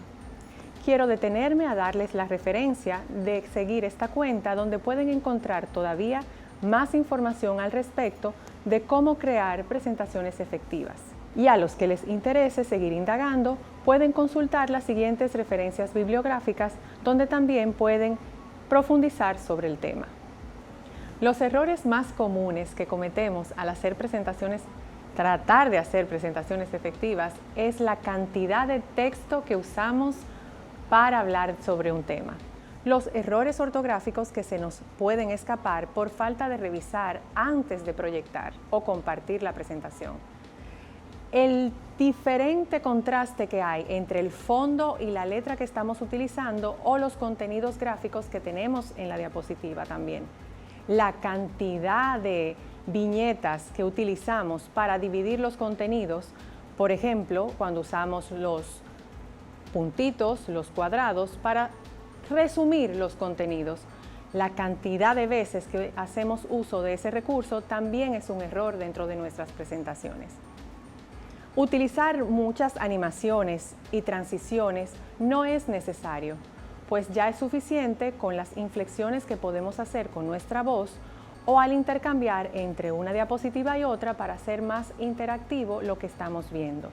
Quiero detenerme a darles la referencia de seguir esta cuenta donde pueden encontrar todavía más información al respecto de cómo crear presentaciones efectivas. Y a los que les interese seguir indagando, pueden consultar las siguientes referencias bibliográficas donde también pueden profundizar sobre el tema. Los errores más comunes que cometemos al tratar de hacer presentaciones efectivas es la cantidad de texto que usamos para hablar sobre un tema. Los errores ortográficos que se nos pueden escapar por falta de revisar antes de proyectar o compartir la presentación. El diferente contraste que hay entre el fondo y la letra que estamos utilizando o los contenidos gráficos que tenemos en la diapositiva también. La cantidad de viñetas que utilizamos para dividir los contenidos, por ejemplo, cuando usamos los puntitos, los cuadrados, para resumir los contenidos. La cantidad de veces que hacemos uso de ese recurso también es un error dentro de nuestras presentaciones. Utilizar muchas animaciones y transiciones no es necesario, pues ya es suficiente con las inflexiones que podemos hacer con nuestra voz o al intercambiar entre una diapositiva y otra para hacer más interactivo lo que estamos viendo.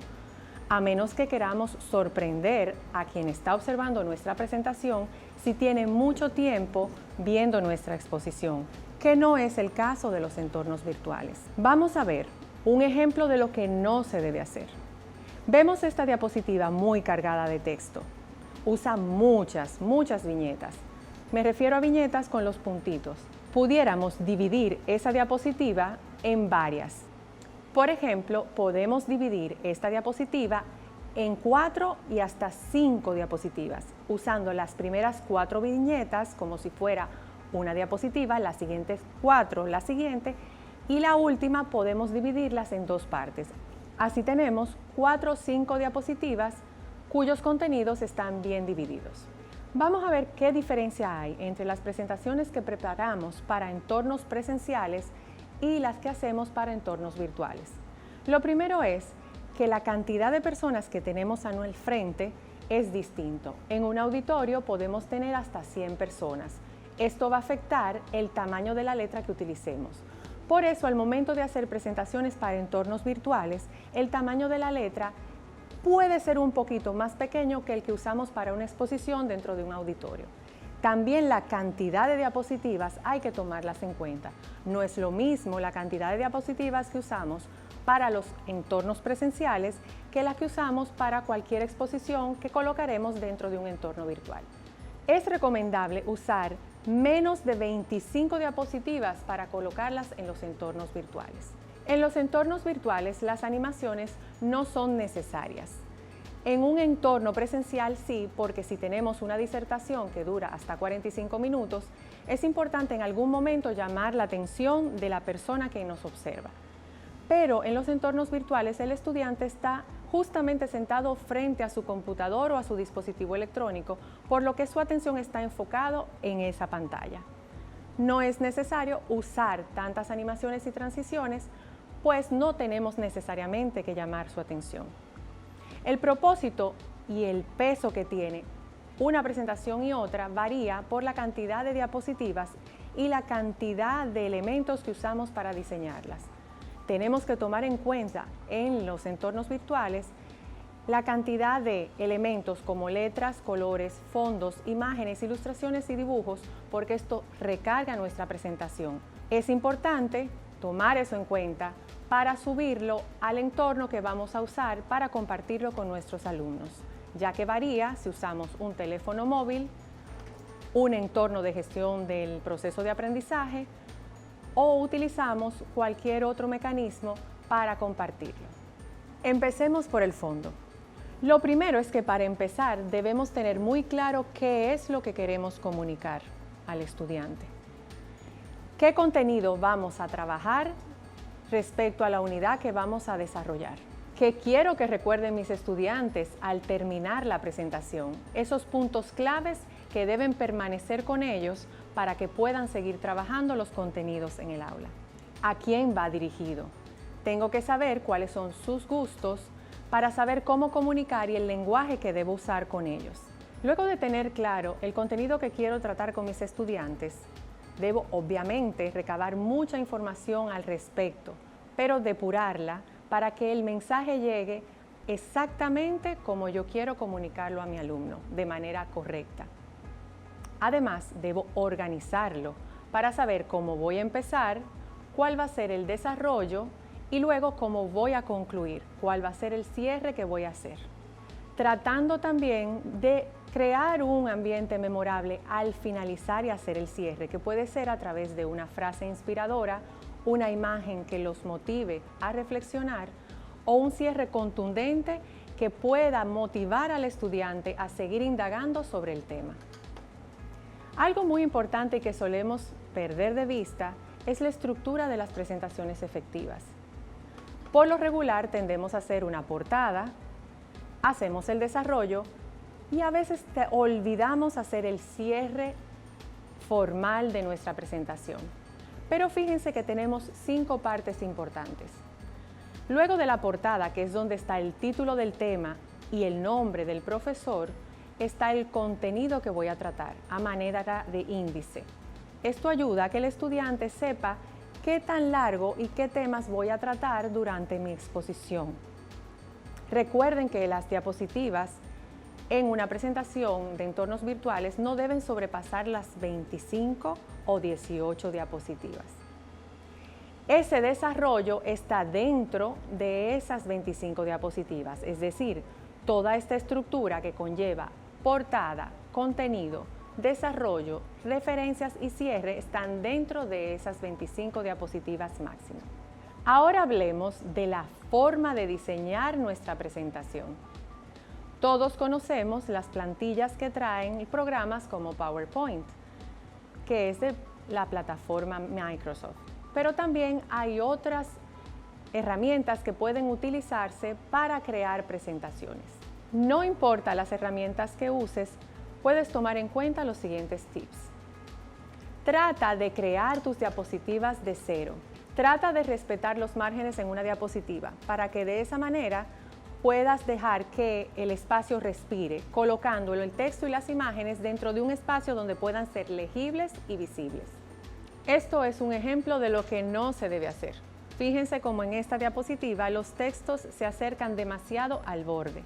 A menos que queramos sorprender a quien está observando nuestra presentación si tiene mucho tiempo viendo nuestra exposición, que no es el caso de los entornos virtuales. Vamos a ver un ejemplo de lo que no se debe hacer. Vemos esta diapositiva muy cargada de texto. Usa muchas viñetas. Me refiero a viñetas con los puntitos. Pudiéramos dividir esa diapositiva en varias. Por ejemplo, podemos dividir esta diapositiva en 4 y hasta 5 diapositivas, usando las primeras 4 viñetas como si fuera una diapositiva, las siguientes 4 la siguiente, y la última podemos dividirlas en 2 partes. Así tenemos 4 o 5 diapositivas cuyos contenidos están bien divididos. Vamos a ver qué diferencia hay entre las presentaciones que preparamos para entornos presenciales y las que hacemos para entornos virtuales. Lo primero es que la cantidad de personas que tenemos a nuestro frente es distinto. En un auditorio podemos tener hasta 100 personas. Esto va a afectar el tamaño de la letra que utilicemos. Por eso, al momento de hacer presentaciones para entornos virtuales, el tamaño de la letra puede ser un poquito más pequeño que el que usamos para una exposición dentro de un auditorio. También la cantidad de diapositivas hay que tomarlas en cuenta. No es lo mismo la cantidad de diapositivas que usamos para los entornos presenciales que la que usamos para cualquier exposición que colocaremos dentro de un entorno virtual. Es recomendable usar menos de 25 diapositivas para colocarlas en los entornos virtuales. En los entornos virtuales, las animaciones no son necesarias. En un entorno presencial sí, porque si tenemos una disertación que dura hasta 45 minutos, es importante en algún momento llamar la atención de la persona que nos observa. Pero en los entornos virtuales, el estudiante está justamente sentado frente a su computador o a su dispositivo electrónico, por lo que su atención está enfocada en esa pantalla. No es necesario usar tantas animaciones y transiciones, pues no tenemos necesariamente que llamar su atención. El propósito y el peso que tiene una presentación y otra varía por la cantidad de diapositivas y la cantidad de elementos que usamos para diseñarlas. Tenemos que tomar en cuenta en los entornos virtuales la cantidad de elementos como letras, colores, fondos, imágenes, ilustraciones y dibujos, porque esto recarga nuestra presentación. Es importante tomar eso en cuenta para subirlo al entorno que vamos a usar para compartirlo con nuestros alumnos, ya que varía si usamos un teléfono móvil, un entorno de gestión del proceso de aprendizaje o utilizamos cualquier otro mecanismo para compartirlo. Empecemos por el fondo. Lo primero es que para empezar debemos tener muy claro qué es lo que queremos comunicar al estudiante. ¿Qué contenido vamos a trabajar respecto a la unidad que vamos a desarrollar? ¿Qué quiero que recuerden mis estudiantes al terminar la presentación? Esos puntos claves que deben permanecer con ellos para que puedan seguir trabajando los contenidos en el aula. ¿A quién va dirigido? Tengo que saber cuáles son sus gustos para saber cómo comunicar y el lenguaje que debo usar con ellos. Luego de tener claro el contenido que quiero tratar con mis estudiantes, debo obviamente recabar mucha información al respecto, pero depurarla para que el mensaje llegue exactamente como yo quiero comunicarlo a mi alumno, de manera correcta. Además, debo organizarlo para saber cómo voy a empezar, cuál va a ser el desarrollo y luego cómo voy a concluir, cuál va a ser el cierre que voy a hacer. Tratando también de crear un ambiente memorable al finalizar y hacer el cierre, que puede ser a través de una frase inspiradora, una imagen que los motive a reflexionar o un cierre contundente que pueda motivar al estudiante a seguir indagando sobre el tema. Algo muy importante que solemos perder de vista es la estructura de las presentaciones efectivas. Por lo regular tendemos a hacer una portada, hacemos el desarrollo y a veces olvidamos hacer el cierre formal de nuestra presentación. Pero fíjense que tenemos 5 partes importantes. Luego de la portada, que es donde está el título del tema y el nombre del profesor, está el contenido que voy a tratar a manera de índice. Esto ayuda a que el estudiante sepa qué tan largo y qué temas voy a tratar durante mi exposición. Recuerden que las diapositivas en una presentación de entornos virtuales no deben sobrepasar las 25 o 18 diapositivas. Ese desarrollo está dentro de esas 25 diapositivas, es decir, toda esta estructura que conlleva portada, contenido, desarrollo, referencias y cierre están dentro de esas 25 diapositivas máximo. Ahora hablemos de la forma de diseñar nuestra presentación. Todos conocemos las plantillas que traen programas como PowerPoint, que es de la plataforma Microsoft. Pero también hay otras herramientas que pueden utilizarse para crear presentaciones. No importa las herramientas que uses, puedes tomar en cuenta los siguientes tips. Trata de crear tus diapositivas de cero. Trata de respetar los márgenes en una diapositiva para que de esa manera puedas dejar que el espacio respire, colocándolo el texto y las imágenes dentro de un espacio donde puedan ser legibles y visibles. Esto es un ejemplo de lo que no se debe hacer. Fíjense cómo en esta diapositiva los textos se acercan demasiado al borde.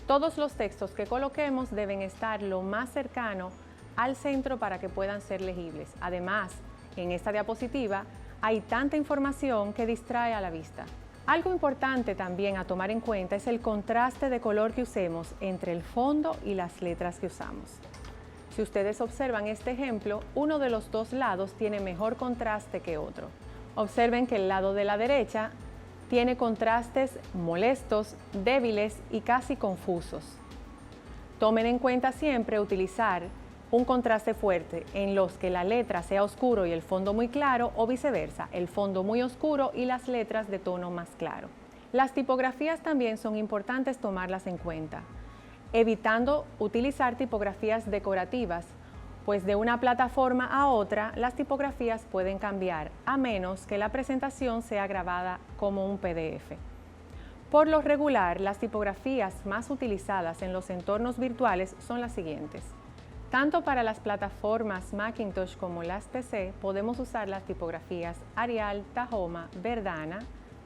Todos los textos que coloquemos deben estar lo más cercano al centro para que puedan ser legibles. Además, en esta diapositiva hay tanta información que distrae a la vista. Algo importante también a tomar en cuenta es el contraste de color que usemos entre el fondo y las letras que usamos. Si ustedes observan este ejemplo, uno de los dos lados tiene mejor contraste que otro. Observen que el lado de la derecha tiene contrastes molestos, débiles y casi confusos. Tomen en cuenta siempre utilizar un contraste fuerte en los que la letra sea oscuro y el fondo muy claro, o viceversa, el fondo muy oscuro y las letras de tono más claro. Las tipografías también son importantes tomarlas en cuenta, evitando utilizar tipografías decorativas, pues de una plataforma a otra las tipografías pueden cambiar, a menos que la presentación sea grabada como un PDF. Por lo regular, las tipografías más utilizadas en los entornos virtuales son las siguientes. Tanto para las plataformas Macintosh como las PC, podemos usar las tipografías Arial, Tahoma, Verdana,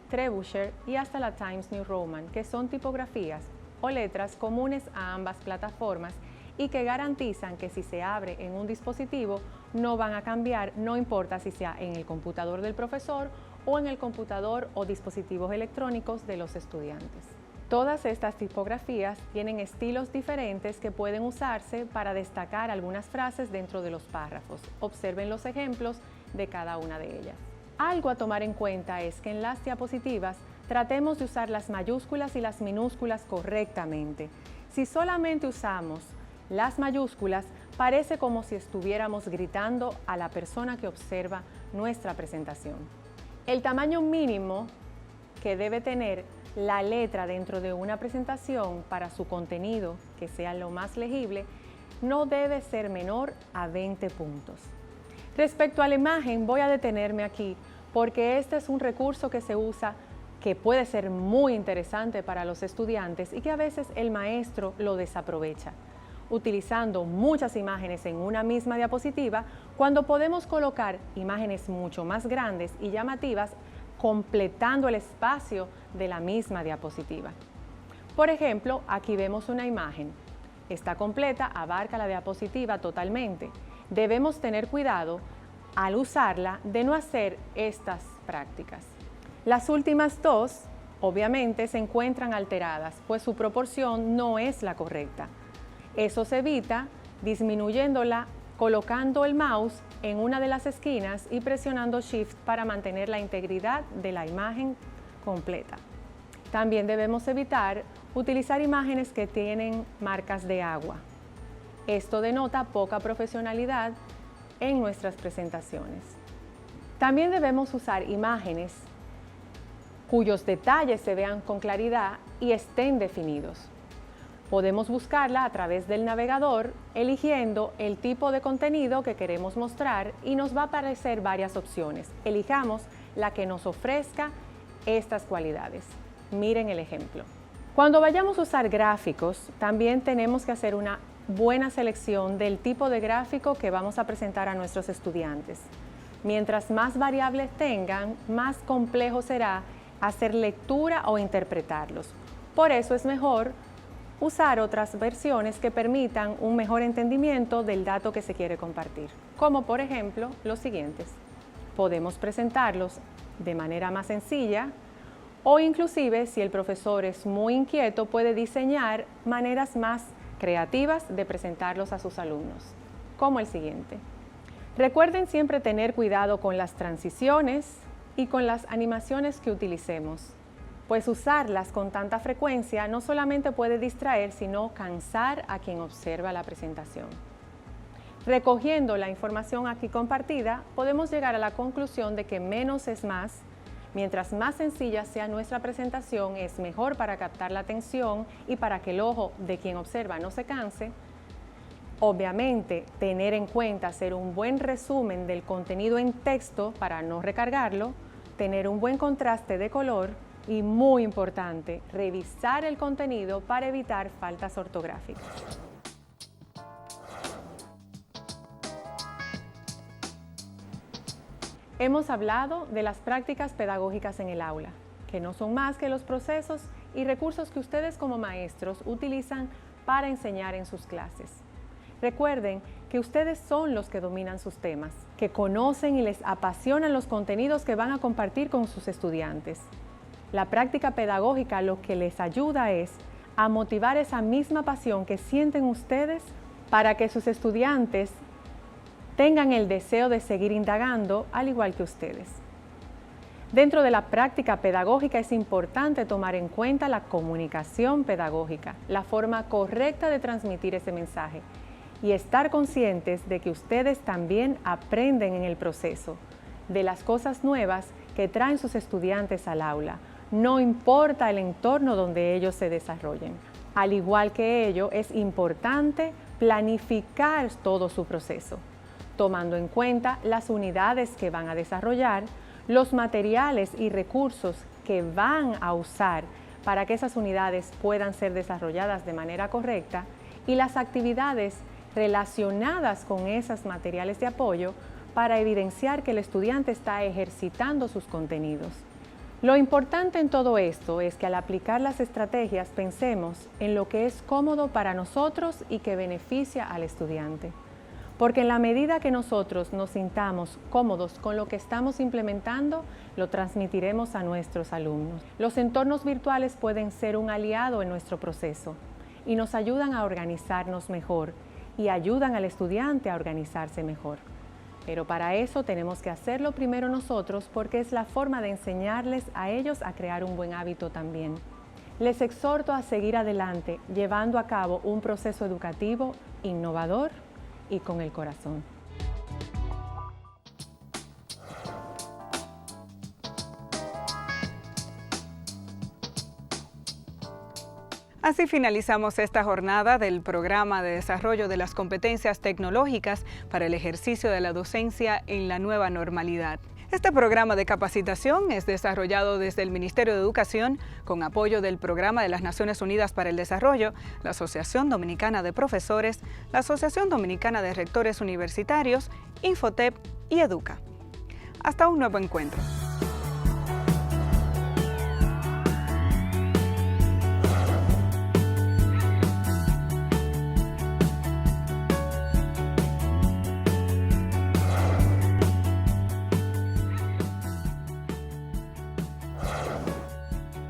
Trebuchet y hasta la Times New Roman, que son tipografías o letras comunes a ambas plataformas y que garantizan que si se abre en un dispositivo no van a cambiar, no importa si sea en el computador del profesor o en el computador o dispositivos electrónicos de los estudiantes. Todas estas tipografías tienen estilos diferentes que pueden usarse para destacar algunas frases dentro de los párrafos. Observen los ejemplos de cada una de ellas. Algo a tomar en cuenta es que en las diapositivas tratemos de usar las mayúsculas y las minúsculas correctamente. Si solamente usamos las mayúsculas, parece como si estuviéramos gritando a la persona que observa nuestra presentación. El tamaño mínimo que debe tener la letra dentro de una presentación para su contenido, que sea lo más legible, no debe ser menor a 20 puntos. Respecto a la imagen, voy a detenerme aquí porque este es un recurso que se usa que puede ser muy interesante para los estudiantes y que a veces el maestro lo desaprovecha, utilizando muchas imágenes en una misma diapositiva cuando podemos colocar imágenes mucho más grandes y llamativas completando el espacio de la misma diapositiva. Por ejemplo, aquí vemos una imagen. Está completa, abarca la diapositiva totalmente. Debemos tener cuidado al usarla de no hacer estas prácticas. Las últimas dos, obviamente, se encuentran alteradas, pues su proporción no es la correcta. Eso se evita disminuyéndola, colocando el mouse en una de las esquinas y presionando Shift para mantener la integridad de la imagen completa. También debemos evitar utilizar imágenes que tienen marcas de agua. Esto denota poca profesionalidad en nuestras presentaciones. También debemos usar imágenes cuyos detalles se vean con claridad y estén definidos. Podemos buscarla a través del navegador, eligiendo el tipo de contenido que queremos mostrar y nos va a aparecer varias opciones. Elijamos la que nos ofrezca estas cualidades. Miren el ejemplo. Cuando vayamos a usar gráficos, también tenemos que hacer una buena selección del tipo de gráfico que vamos a presentar a nuestros estudiantes. Mientras más variables tengan, más complejo será hacer lectura o interpretarlos. Por eso es mejor usar otras versiones que permitan un mejor entendimiento del dato que se quiere compartir, como por ejemplo los siguientes. Podemos presentarlos de manera más sencilla o inclusive, si el profesor es muy inquieto, puede diseñar maneras más creativas de presentarlos a sus alumnos, como el siguiente. Recuerden siempre tener cuidado con las transiciones y con las animaciones que utilicemos, pues usarlas con tanta frecuencia no solamente puede distraer, sino cansar a quien observa la presentación. Recogiendo la información aquí compartida, podemos llegar a la conclusión de que menos es más. Mientras más sencilla sea nuestra presentación, es mejor para captar la atención y para que el ojo de quien observa no se canse. Obviamente, tener en cuenta hacer un buen resumen del contenido en texto para no recargarlo, tener un buen contraste de color y, muy importante, revisar el contenido para evitar faltas ortográficas. Hemos hablado de las prácticas pedagógicas en el aula, que no son más que los procesos y recursos que ustedes como maestros utilizan para enseñar en sus clases. Recuerden que ustedes son los que dominan sus temas, que conocen y les apasionan los contenidos que van a compartir con sus estudiantes. La práctica pedagógica lo que les ayuda es a motivar esa misma pasión que sienten ustedes para que sus estudiantes tengan el deseo de seguir indagando al igual que ustedes. Dentro de la práctica pedagógica es importante tomar en cuenta la comunicación pedagógica, la forma correcta de transmitir ese mensaje y estar conscientes de que ustedes también aprenden en el proceso de las cosas nuevas que traen sus estudiantes al aula, no importa el entorno donde ellos se desarrollen. Al igual que ello, es importante planificar todo su proceso, tomando en cuenta las unidades que van a desarrollar, los materiales y recursos que van a usar para que esas unidades puedan ser desarrolladas de manera correcta y las actividades relacionadas con esos materiales de apoyo para evidenciar que el estudiante está ejercitando sus contenidos. Lo importante en todo esto es que al aplicar las estrategias pensemos en lo que es cómodo para nosotros y que beneficia al estudiante. Porque en la medida que nosotros nos sintamos cómodos con lo que estamos implementando, lo transmitiremos a nuestros alumnos. Los entornos virtuales pueden ser un aliado en nuestro proceso y nos ayudan a organizarnos mejor y ayudan al estudiante a organizarse mejor. Pero para eso tenemos que hacerlo primero nosotros porque es la forma de enseñarles a ellos a crear un buen hábito también. Les exhorto a seguir adelante llevando a cabo un proceso educativo innovador y con el corazón. Así finalizamos esta jornada del Programa de Desarrollo de las Competencias Tecnológicas para el ejercicio de la docencia en la nueva normalidad. Este programa de capacitación es desarrollado desde el Ministerio de Educación con apoyo del Programa de las Naciones Unidas para el Desarrollo, la Asociación Dominicana de Profesores, la Asociación Dominicana de Rectores Universitarios, Infotep y Educa. Hasta un nuevo encuentro.